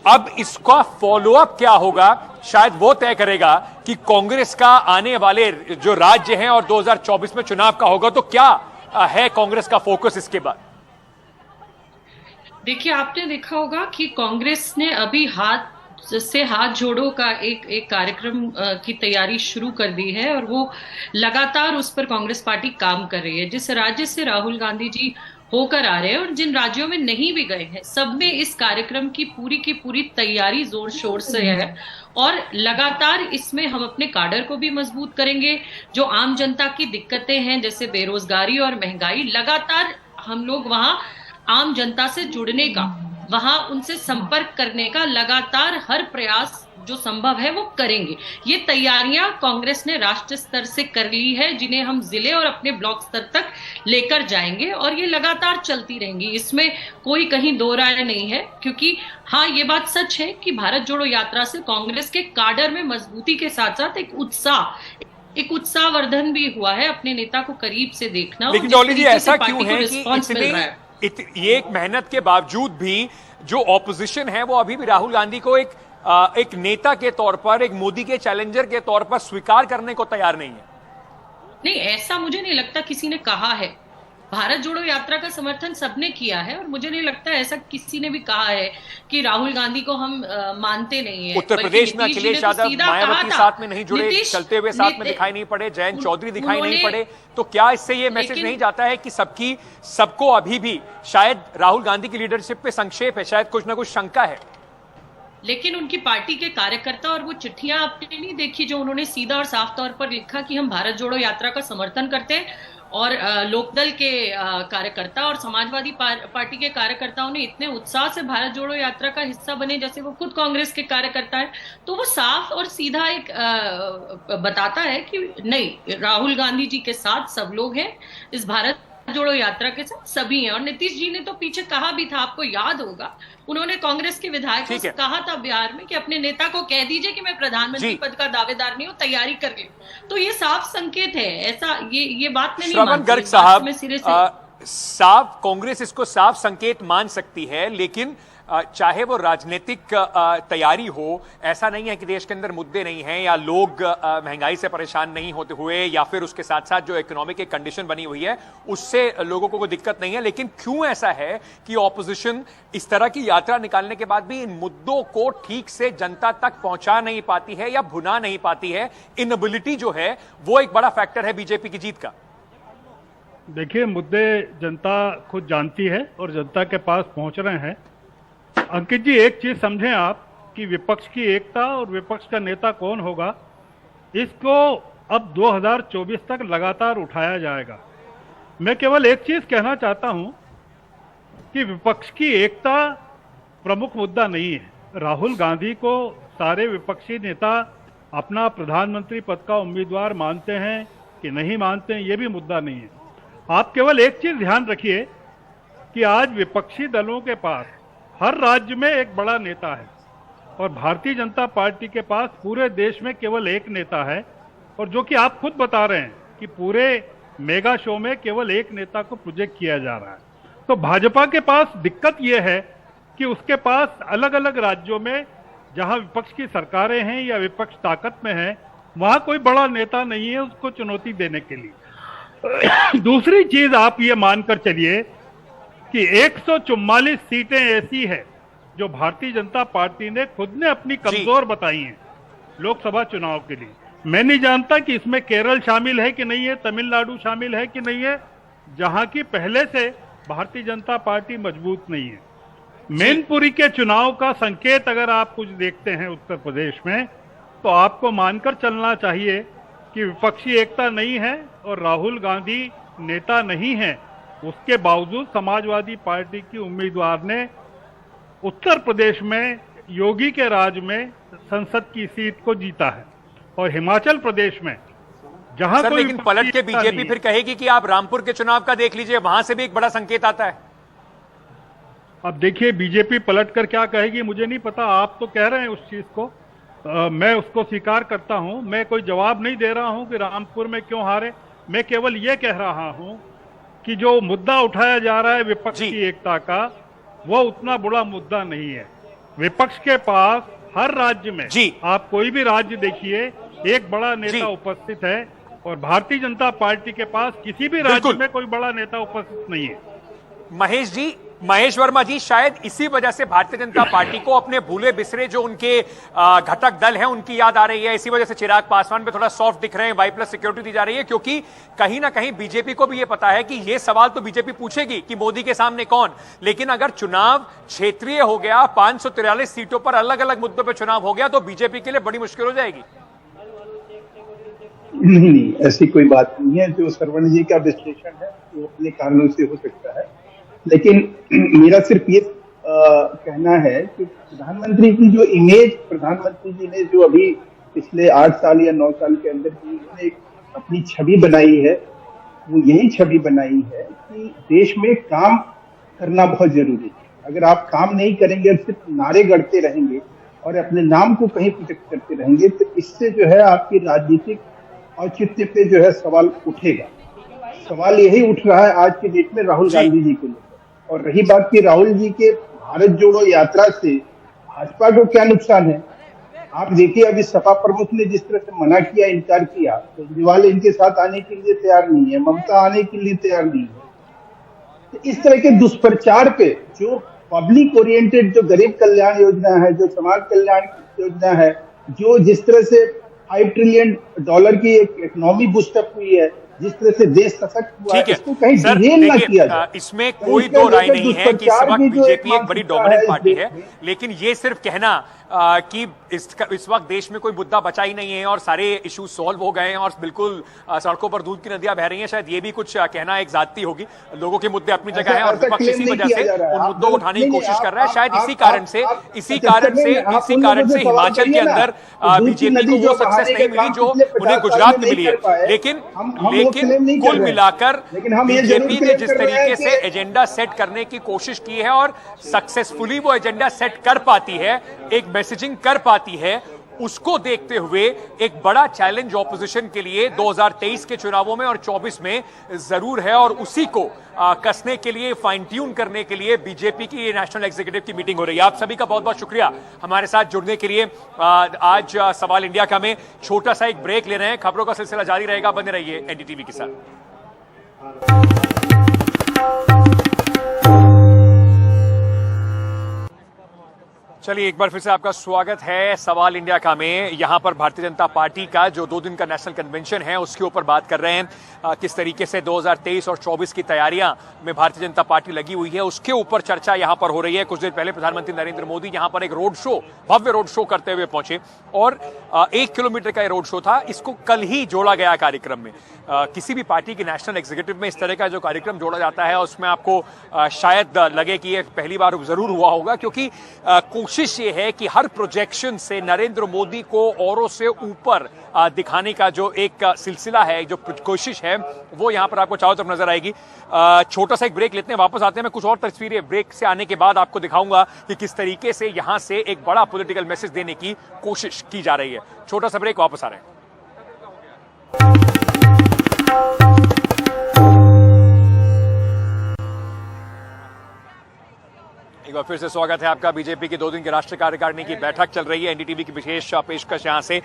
अब इसका फॉलोअप क्या होगा शायद वो तय करेगा कि कांग्रेस का आने वाले जो राज्य हैं और 2024 में चुनाव का होगा। तो क्या है कांग्रेस का फोकस इसके बाद? देखिए, आपने देखा होगा कि कांग्रेस ने अभी हाथ जोड़ो का एक कार्यक्रम की तैयारी शुरू कर दी है और वो लगातार उस पर कांग्रेस पार्टी काम कर रही है। जिस राज्य से राहुल गांधी जी होकर आ रहे हैं और जिन राज्यों में नहीं भी गए हैं, सब में इस कार्यक्रम की पूरी तैयारी जोर शोर से है और लगातार इसमें हम अपने काडर को भी मजबूत करेंगे। जो आम जनता की दिक्कतें हैं जैसे बेरोजगारी और महंगाई, लगातार हम लोग वहां आम जनता से जुड़ने का, वहां उनसे संपर्क करने का लगातार हर प्रयास जो संभव है वो करेंगे। ये तैयारियां कांग्रेस ने राष्ट्रीय स्तर से कर ली है, जिन्हें हम जिले और अपने ब्लॉक स्तर तक लेकर जाएंगे और ये लगातार चलती रहेंगी। इसमें कोई कहीं दो राय नहीं है, क्योंकि हाँ, ये बात सच है कि भारत जोड़ो यात्रा से कांग्रेस के काडर में मजबूती के साथ साथ एक उत्साहवर्धन भी हुआ है, अपने नेता को करीब से देखना। लेकिन डॉली जी, ऐसा क्यों है कि ये एक मेहनत के बावजूद भी जो ऑपोजिशन है वो अभी भी राहुल गांधी को एक नेता के तौर पर, एक मोदी के चैलेंजर के तौर पर स्वीकार करने को तैयार नहीं है? नहीं, ऐसा मुझे नहीं लगता किसी ने कहा है। भारत जोड़ो यात्रा का समर्थन सबने किया है और मुझे नहीं लगता ऐसा किसी ने भी कहा है कि राहुल गांधी को हम मानते नहीं है। उत्तर प्रदेश में अखिलेश यादव, मायावती साथ में नहीं जुड़े, चलते हुए साथ में दिखाई नहीं पड़े, जयंत चौधरी दिखाई नहीं पड़े। तो क्या इससे ये मैसेज नहीं जाता है कि सबको अभी भी शायद राहुल गांधी की लीडरशिप पे संक्षेप है, शायद कुछ ना कुछ शंका है? लेकिन उनकी पार्टी के कार्यकर्ता और वो चिट्ठियां आपने नहीं देखी जो उन्होंने सीधा और साफ तौर पर लिखा कि हम भारत जोड़ो यात्रा का समर्थन करते हैं, और लोकदल के कार्यकर्ता और समाजवादी पार्टी के कार्यकर्ताओं ने इतने उत्साह से भारत जोड़ो यात्रा का हिस्सा बने जैसे वो खुद कांग्रेस के कार्यकर्ता है। तो वो साफ और सीधा एक बताता है कि नहीं, राहुल गांधी जी के साथ सब लोग हैं, इस भारत जोड़ो यात्रा के साथ सभी हैं। और नीतीश जी ने तो पीछे कहा भी था, आपको याद होगा, उन्होंने कांग्रेस के विधायकों से कहा था बिहार में कि अपने नेता को कह दीजिए कि मैं प्रधानमंत्री पद का दावेदार नहीं हूं, तैयारी कर ले। तो ये साफ संकेत है, ऐसा ये बात में नहीं श्रवण गर्ग साहब, साफ कांग्रेस इसको साफ संकेत मान सकती है, लेकिन चाहे वो राजनीतिक तैयारी हो, ऐसा नहीं है कि देश के अंदर मुद्दे नहीं हैं या लोग महंगाई से परेशान नहीं होते हुए या फिर उसके साथ साथ जो इकोनॉमिक एक कंडीशन बनी हुई है उससे लोगों को कोई दिक्कत नहीं है। लेकिन क्यों ऐसा है कि ऑपोजिशन इस तरह की यात्रा निकालने के बाद भी इन मुद्दों को ठीक से जनता तक पहुंचा नहीं पाती है या भुना नहीं पाती है? इनएबिलिटी जो है वो एक बड़ा फैक्टर है बीजेपी की जीत का। देखिए, मुद्दे जनता खुद जानती है और जनता के पास पहुंच रहे हैं। अंकित जी, एक चीज समझें आप कि विपक्ष की एकता और विपक्ष का नेता कौन होगा, इसको अब 2024 तक लगातार उठाया जाएगा। मैं केवल एक चीज कहना चाहता हूं कि विपक्ष की एकता प्रमुख मुद्दा नहीं है। राहुल गांधी को सारे विपक्षी नेता अपना प्रधानमंत्री पद का उम्मीदवार मानते हैं कि नहीं मानते हैं, ये भी मुद्दा नहीं है। आप केवल एक चीज ध्यान रखिए कि आज विपक्षी दलों के पास हर राज्य में एक बड़ा नेता है और भारतीय जनता पार्टी के पास पूरे देश में केवल एक नेता है, और जो कि आप खुद बता रहे हैं कि पूरे मेगा शो में केवल एक नेता को प्रोजेक्ट किया जा रहा है। तो भाजपा के पास दिक्कत यह है कि उसके पास अलग अलग राज्यों में जहां विपक्ष की सरकारें हैं या विपक्ष ताकत में है, वहां कोई बड़ा नेता नहीं है उसको चुनौती देने के लिए। दूसरी चीज आप ये मानकर चलिए कि 144 सीटें ऐसी है जो भारतीय जनता पार्टी ने खुद ने अपनी कमजोर बताई हैं लोकसभा चुनाव के लिए। मैं नहीं जानता कि इसमें केरल शामिल है कि नहीं है, तमिलनाडु शामिल है कि नहीं है, जहां की पहले से भारतीय जनता पार्टी मजबूत नहीं है। मैनपुरी के चुनाव का संकेत अगर आप कुछ देखते हैं उत्तर प्रदेश में, तो आपको मानकर चलना चाहिए कि विपक्षी एकता नहीं है और राहुल गांधी नेता नहीं है। उसके बावजूद समाजवादी पार्टी की उम्मीदवार ने उत्तर प्रदेश में योगी के राज में संसद की सीट को जीता है, और हिमाचल प्रदेश में जहां कोई लेकिन पलट के बीजेपी फिर कहेगी कि आप रामपुर के चुनाव का देख लीजिए, वहां से भी एक बड़ा संकेत आता है। अब देखिए बीजेपी पलट कर क्या कहेगी मुझे नहीं पता, आप तो कह रहे हैं उस चीज को, मैं उसको स्वीकार करता हूं। मैं कोई जवाब नहीं दे रहा हूं कि रामपुर में क्यों हारे, मैं केवल ये कह रहा हूं कि जो मुद्दा उठाया जा रहा है विपक्ष की एकता का, वो उतना बड़ा मुद्दा नहीं है। विपक्ष के पास हर राज्य में आप कोई भी राज्य देखिए एक बड़ा नेता उपस्थित है, और भारतीय जनता पार्टी के पास किसी भी राज्य में कोई बड़ा नेता उपस्थित नहीं है। महेश वर्मा जी, शायद इसी वजह से भारतीय जनता पार्टी को अपने भूले बिसरे जो उनके घटक दल हैं उनकी याद आ रही है। इसी वजह से चिराग पासवान पे थोड़ा सॉफ्ट दिख रहे हैं, Y+ सिक्योरिटी दी जा रही है, क्योंकि कहीं ना कहीं बीजेपी को भी ये पता है कि ये सवाल तो बीजेपी पूछेगी कि मोदी के सामने कौन, लेकिन अगर चुनाव क्षेत्रीय हो गया, 543 सीटों पर अलग अलग मुद्दों पर चुनाव हो गया, तो बीजेपी के लिए बड़ी मुश्किल हो जाएगी। नहीं, ऐसी कोई बात नहीं है। जो सरवण जी का विश्लेषण है वो अपने कारणों से हो सकता है, लेकिन मेरा सिर्फ ये कहना है कि प्रधानमंत्री की जो इमेज प्रधानमंत्री जी ने जो अभी पिछले 8 साल या 9 साल के अंदर की उन्होंने अपनी छवि बनाई है, वो यही छवि बनाई है कि देश में काम करना बहुत जरूरी है। अगर आप काम नहीं करेंगे और सिर्फ नारे गढ़ते रहेंगे और अपने नाम को कहीं प्रोटेक्ट करते रहेंगे, तो इससे जो है आपकी राजनीतिक औचित्य पे जो है सवाल उठेगा। सवाल यही उठ रहा है आज के डेट में राहुल गांधी जी के लिए। और रही बात की राहुल जी के भारत जोड़ो यात्रा से भाजपा को क्या नुकसान है, आप देखिए अभी सपा प्रमुख ने जिस तरह से मना किया, इनकार किया, केजरीवाल इनके साथ आने के लिए तैयार नहीं है, ममता आने के लिए तैयार नहीं है। तो इस तरह के दुष्प्रचार पे जो पब्लिक ओरिएंटेड जो गरीब कल्याण योजना है, जो समाज कल्याण योजना है, जो जिस तरह से $5 ट्रिलियन की एक इकोनॉमी बूस्टअप हुई है, जिस तरह से देश सशक्त हुआ है, इसको कहीं डिरेल ना किया जाए। इसमें कोई दो राय नहीं है कि इस वक्त बीजेपी एक बड़ी डोमिनेंट पार्टी है, लेकिन ये सिर्फ कहना कि इस वक्त देश में कोई मुद्दा बचा ही नहीं है और सारे इश्यूज सॉल्व हो गए हैं और बिल्कुल सड़कों पर दूध की नदियां बह रही हैं, शायद ये भी कुछ कहना एक जाती होगी। लोगों के मुद्दे अपनी जगह है और विपक्ष इसी वजह से उन मुद्दों को उठाने की कोशिश कर रहा है। शायद इसी कारण से हिमाचल के अंदर बीजेपी को वो सक्सेस नहीं मिली जो उन्हें गुजरात में मिली है। लेकिन कुल मिलाकर बीजेपी ने जिस तरीके से एजेंडा सेट करने की कोशिश की है और सक्सेसफुली वो एजेंडा सेट कर पाती है, एक मैसेजिंग कर पाती है, उसको देखते हुए एक बड़ा चैलेंज ऑपोजिशन के लिए 2023 के चुनावों में और 24 में जरूर है। और उसी को कसने के लिए, फाइन ट्यून करने के लिए बीजेपी की ये नेशनल एग्जीक्यूटिव की मीटिंग हो रही है। आप सभी का बहुत बहुत शुक्रिया हमारे साथ जुड़ने के लिए। आज सवाल इंडिया का में छोटा सा एक ब्रेक ले रहे हैं, खबरों का सिलसिला जारी रहेगा, बने रहिए एनडीटीवी के साथ। चलिए एक बार फिर से आपका स्वागत है सवाल इंडिया का में। यहां पर भारतीय जनता पार्टी का जो 2 दिन का नेशनल कन्वेंशन है उसके ऊपर बात कर रहे हैं, किस तरीके से 2023 और 24 की तैयारियां में भारतीय जनता पार्टी लगी हुई है, उसके ऊपर चर्चा यहां पर हो रही है। कुछ देर पहले प्रधानमंत्री नरेंद्र मोदी यहां पर एक रोड शो, भव्य रोड शो करते हुए पहुंचे और 1 किलोमीटर का रोड शो था। इसको कल ही जोड़ा गया कार्यक्रम में। किसी भी पार्टी की नेशनल एग्जीक्यूटिव में इस तरह का जो कार्यक्रम जोड़ा जाता है उसमें आपको शायद लगे कि ये पहली बार जरूर हुआ होगा, क्योंकि कोशिश ये है कि हर प्रोजेक्शन से नरेंद्र मोदी को औरों से ऊपर दिखाने का जो एक सिलसिला है, जो कोशिश है, वो यहां पर आपको चारों तरफ नजर आएगी। छोटा सा एक ब्रेक लेते हैं, वापस आते हैं। मैं कुछ और तस्वीरें ब्रेक से आने के बाद आपको दिखाऊंगा कि किस तरीके से यहां से एक बड़ा पॉलिटिकल मैसेज देने की कोशिश की जा रही है। छोटा सा ब्रेक, वापस आ रहे हैं। एक बार फिर से स्वागत है आपका। बीजेपी की 2 दिन की राष्ट्रीय कार्यकारिणी की बैठक चल रही है। एनडीटीवी की विशेष पेशकश यहां से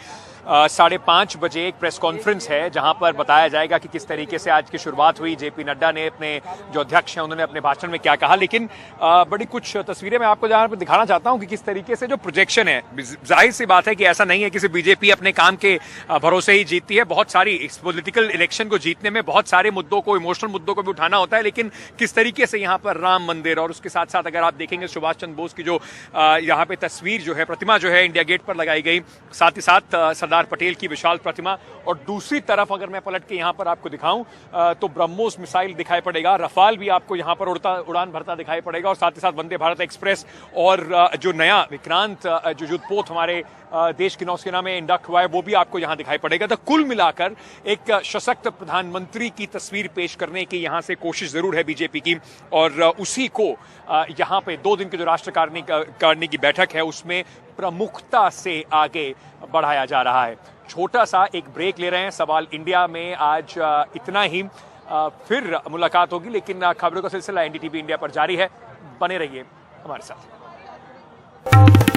5:30 बजे एक प्रेस कॉन्फ्रेंस है जहां पर बताया जाएगा कि किस तरीके से आज की शुरुआत हुई। जेपी नड्डा ने अपने जो अध्यक्ष हैं उन्होंने अपने भाषण में क्या कहा, लेकिन बड़ी कुछ तस्वीरें मैं आपको जहां पर दिखाना चाहता हूं कि किस तरीके से जो प्रोजेक्शन है, जाहिर सी बात है कि ऐसा नहीं है कि सिर्फ बीजेपी अपने काम के भरोसे ही जीतती है। बहुत सारी इस पॉलिटिकल इलेक्शन को जीतने में बहुत सारे मुद्दों को, इमोशनल मुद्दों को भी उठाना होता है, लेकिन किस तरीके से यहाँ पर राम मंदिर और उसके साथ साथ अगर आप देखेंगे सुभाष चंद्र बोस की जो यहाँ पे तस्वीर जो है, प्रतिमा जो है इंडिया गेट पर लगाई गई, साथ ही साथ सरदार पटेल की विशाल प्रतिमा, और दूसरी तरफ अगर मैं पलट के यहाँ पर आपको दिखाऊं तो ब्रह्मोस मिसाइल दिखाई पड़ेगा, रफाल भी आपको यहाँ पर उड़ान भरता दिखाई पड़ेगा, और साथ ही साथ वंदे भारत एक्सप्रेस और जो नया विक्रांत जो युद्धपोत हमारे देश की नौसेना में इंडक्ट हुआ है वो भी आपको यहाँ दिखाई पड़ेगा। तो कुल मिलाकर एक सशक्त प्रधानमंत्री की तस्वीर पेश करने की यहाँ से कोशिश जरूर है बीजेपी की, और उसी को यहाँ पे 2 दिन की जो राष्ट्रीय कार्यकारिणी की बैठक है उसमें प्रमुखता से आगे बढ़ाया जा रहा है। छोटा सा एक ब्रेक ले रहे हैं। सवाल इंडिया में आज इतना ही, फिर मुलाकात होगी, लेकिन खबरों का सिलसिला एनडीटीवी इंडिया पर जारी है। बने रहिए हमारे साथ।